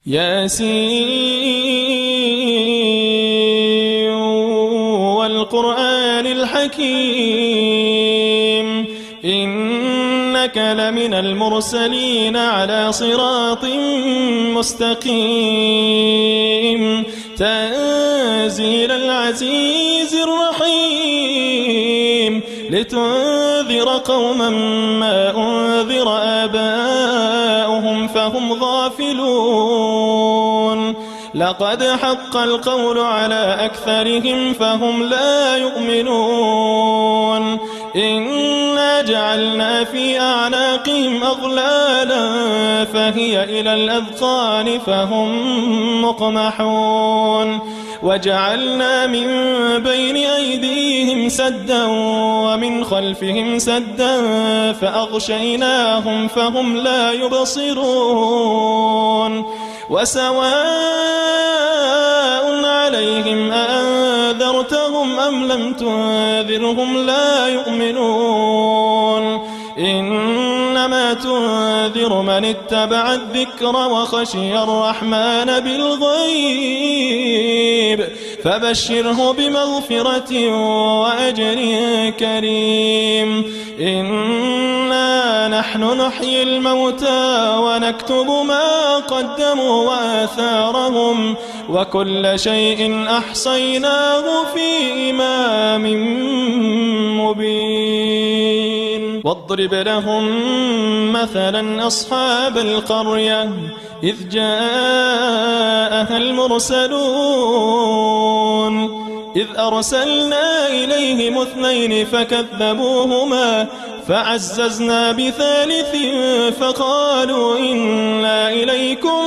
ياسين والقرآن الحكيم إنك لمن المرسلين على صراط مستقيم تنزيل العزيز الرحيم لتنذر قوما ما أنذر آباؤهم فهم غافلون لقد حق القول على أكثرهم فهم لا يؤمنون إنا جعلنا في أعناقهم أغلالا فهي إلى الأذقان فهم مقمحون وجعلنا من بين أيديهم سدا ومن خلفهم سدا فأغشيناهم فهم لا يبصرون وسواء عليهم أأنذرتهم أم لم تنذرهم لا يؤمنون إنما تنذر من اتبع الذكر وخشي الرحمن بالغيب فبشره بمغفرة وأجر كريم إنا نحن نحيي الموتى ونكتب ما قدموا وآثارهم وكل شيء أحصيناه في إمام مبين واضرب لهم مثلا أصحاب القرية إذ جاءها المرسلون إذ أرسلنا إليهم 2 فكذبوهما فعززنا بثالث فقالوا إنا إليكم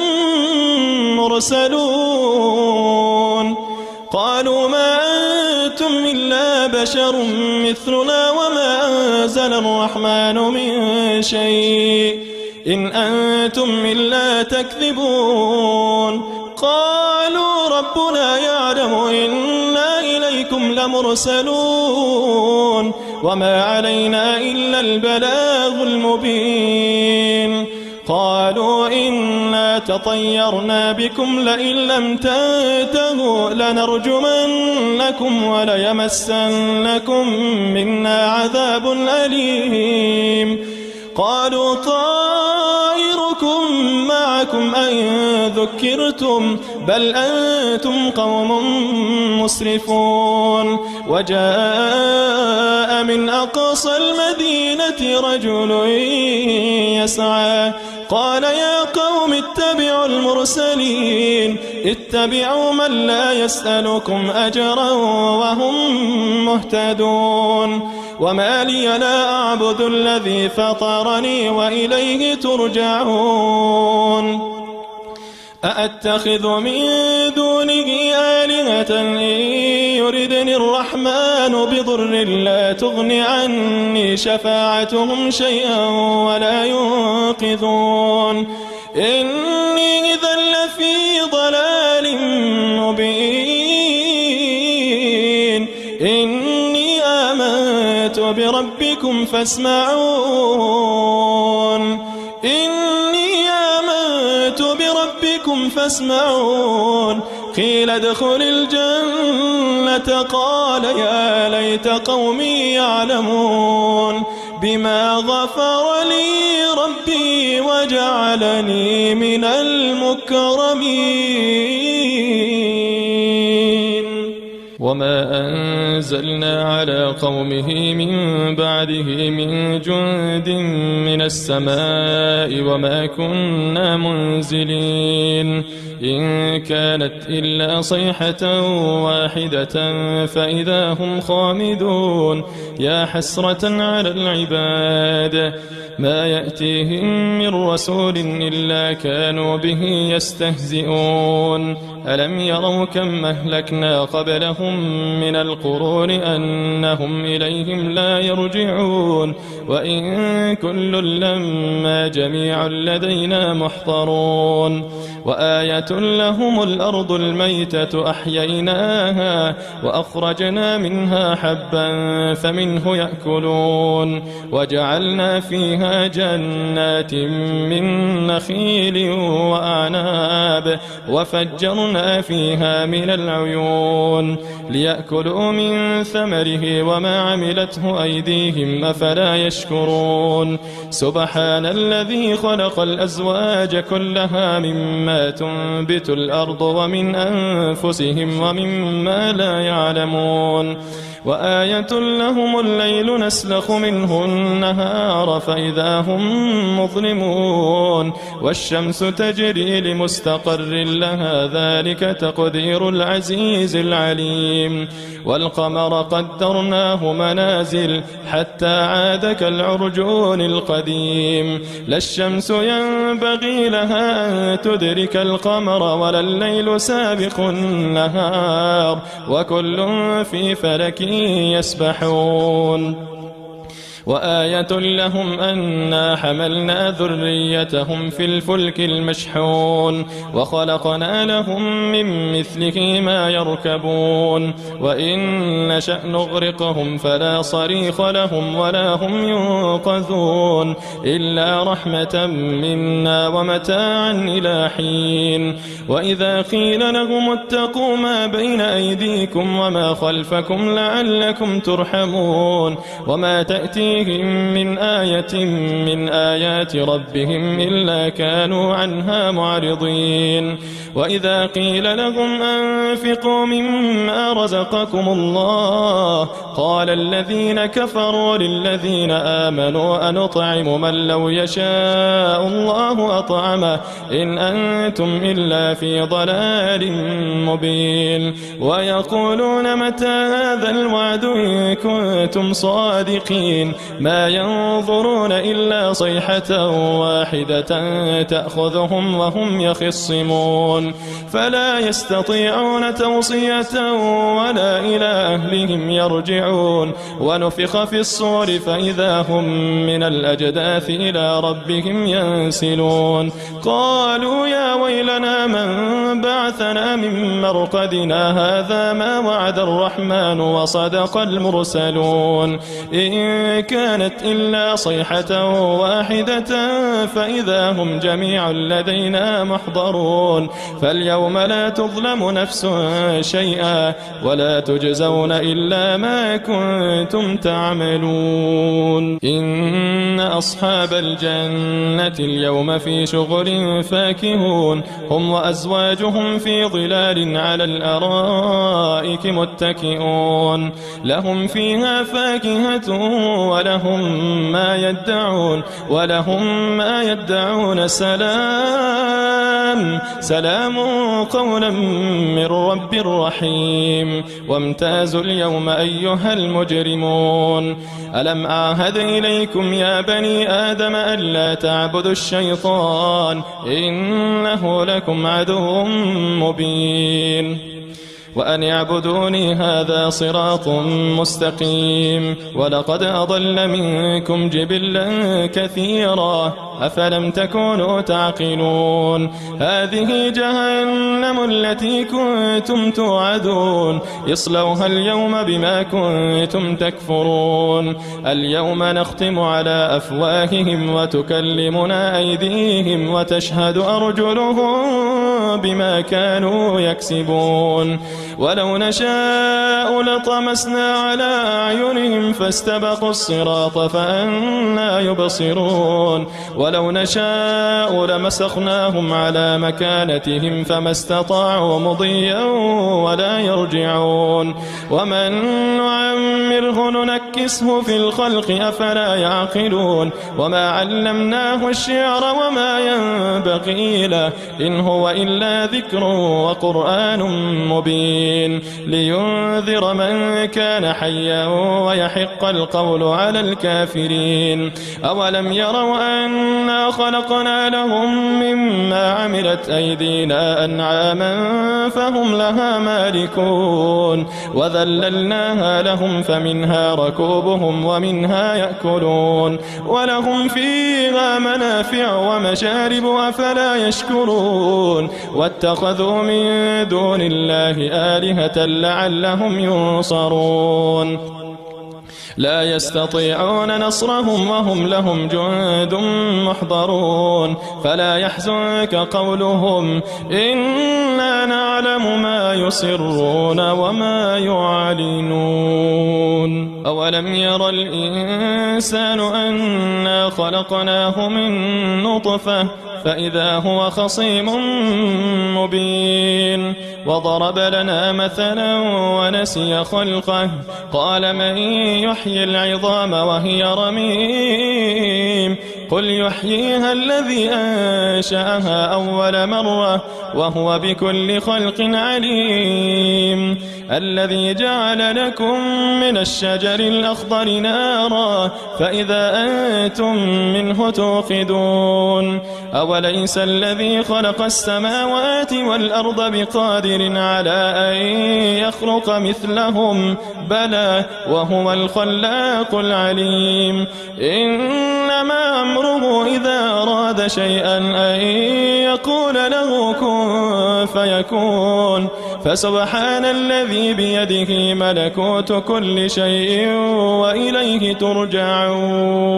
مرسلون قالوا ما أنتم إلا بشر مثلنا وما أنزل الرحمن من شيء إن أنتم إلا تكذبون قالوا ربنا يعلم إنا إليكم لمرسلون وما علينا إلا البلاغ المبين قالوا إنا تطيرنا بكم لئن لم تنتهوا لنرجمنكم وليمسنكم منا عذاب أليم قالوا طائركم معكم أئن ذكرتم بل أنتم قوم مسرفون وجاء من أقصى المدينة رجل يسعى قال يا قوم اتبعوا المرسلين اتبعوا من لا يسألكم أجرا وهم مهتدون وما لي لا أعبد الذي فطرني وإليه ترجعون أأتخذ من دونه آلهة إن يردني الرحمن بضر لا تغن عني شفاعتهم شيئا ولا ينقذون إني إذا لفي ضلال مبين إني آمنت بربكم فاسمعون فاسمعون قيل ادخل الجنة قال يا ليت قومي يعلمون بما غفر لي ربي وجعلني من المكرمين وما أنزلنا على قومه من بعده من جند من السماء وما كنا منزلين إن كانت إلا صيحة واحدة فإذا هم خامدون يا حسرة على العباد ما يأتيهم من رسول إلا كانوا به يستهزئون ألم يروا كم أهلكنا قبلهم من القرون أنهم إليهم لا يرجعون وإن كل لما جميع لدينا محضرون وآية لهم الأرض الميتة أحييناها وأخرجنا منها حبا فمنه يأكلون وجعلنا فيها جنات من نخيل وأعناب وفجرنا فيها من العيون ليأكلوا من ثمره وما عملته أيديهم أفلا يشكرون سبحان الذي خلق الأزواج كلها مما تنبت الأرض ومن أنفسهم ومما لا يعلمون وآية لهم الليل نسلخ منه النهار فإذا هم مظلمون والشمس تجري لمستقر لها ذلك تقدير العزيز العليم والقمر قدرناه منازل حتى عاد كالعرجون القديم لا الشمس ينبغي لها أن تدرك القمر ولا الليل سابق النهار وكل في فلك يسبحون وآية لهم أنا حملنا ذريتهم في الفلك المشحون وخلقنا لهم من مثله ما يركبون وإن نشأ نغرقهم فلا صريخ لهم ولا هم ينقذون إلا رحمة منا ومتاعا إلى حين وإذا قيل لهم اتقوا ما بين أيديكم وما خلفكم لعلكم ترحمون وما تأتي من آية من آيات ربهم إلا كانوا عنها معرضين وإذا قيل لهم أنفقوا مما رزقكم الله قال الذين كفروا للذين آمنوا أنطعم من لو يشاء الله أطعمه إن أنتم إلا في ضلال مبين ويقولون متى هذا الوعد إن كنتم صادقين ما ينظرون إلا صيحة واحدة تأخذهم وهم يخصمون فلا يستطيعون توصية ولا إلى أهلهم يرجعون ونفخ في الصور فإذا هم من الأجداث إلى ربهم ينسلون قالوا يا ويلنا من بعثنا من مرقدنا هذا ما وعد الرحمن وصدق المرسلون إن كانت إلا صيحة واحدة فإذا هم جميع لدينا محضرون فاليوم لا تظلم نفس شيئا ولا تجزون إلا ما كنتم تعملون إن أصحاب الجنة اليوم في شغل فاكهون هم وأزواجهم في ظلال على الأرائك متكئون لهم فيها فاكهة ولهم ما يدعون سلام قولا من رب رحيم وامتازوا اليوم أيها المجرمون ألم أعهد إليكم يا بني آدم ألا تعبدوا الشيطان إنه لكم عدو مبين وأن يعبدوني هذا صراط مستقيم ولقد أضل منكم جبلا كثيرا أفلم تكونوا تعقلون هذه جهنم التي كنتم توعدون اصلوها اليوم بما كنتم تكفرون اليوم نختم على أفواههم وتكلمنا أيديهم وتشهد أرجلهم بما كانوا يكسبون ولو نشاء لطمسنا على أعينهم فاستبقوا الصراط فأنا يبصرون ولو نشاء لمسخناهم على مكانتهم فما استطاعوا مضيا ولا يرجعون ومن نعمره ننكسه في الخلق أفلا يعقلون وما علمناه الشعر وما ينبغي له إن هو إلا إلا ذكر وقرآن مبين لينذر من كان حيا ويحق القول على الكافرين. أولم يروا أنا خلقنا لهم مما عملت أيدينا أنعاما فهم لها مالكون وذللناها لهم فمنها ركوبهم ومنها يأكلون ولهم فيها منافع ومشارب أفلا يشكرون واتخذوا من دون الله آلهة لعلهم ينصرون لا يستطيعون نصرهم وهم لهم جند محضرون فلا يحزنك قولهم إنا نعلم ما يسرون وما يعلنون. أولم ير الإنسان أنا خلقناه من نطفة فإذا هو خصيم مبين وضرب لنا مثلا ونسي خلقه قال من يحيي العظام وهي رميم قل يحييها الذي أنشأها أول مرة وهو بكل خلق عليم الذي جعل لكم من الشجر الأخضر نارا فإذا أنتم منه توقدون أوليس الذي خلق السماوات والأرض بقادر على أن يخلق مثلهم بلى وهو الخلاق العليم إنما أمره إذا أراد شيئا أن يقول له كن فيكون فسبحان الذي بيده ملكوت كل شيء وإليه ترجعون.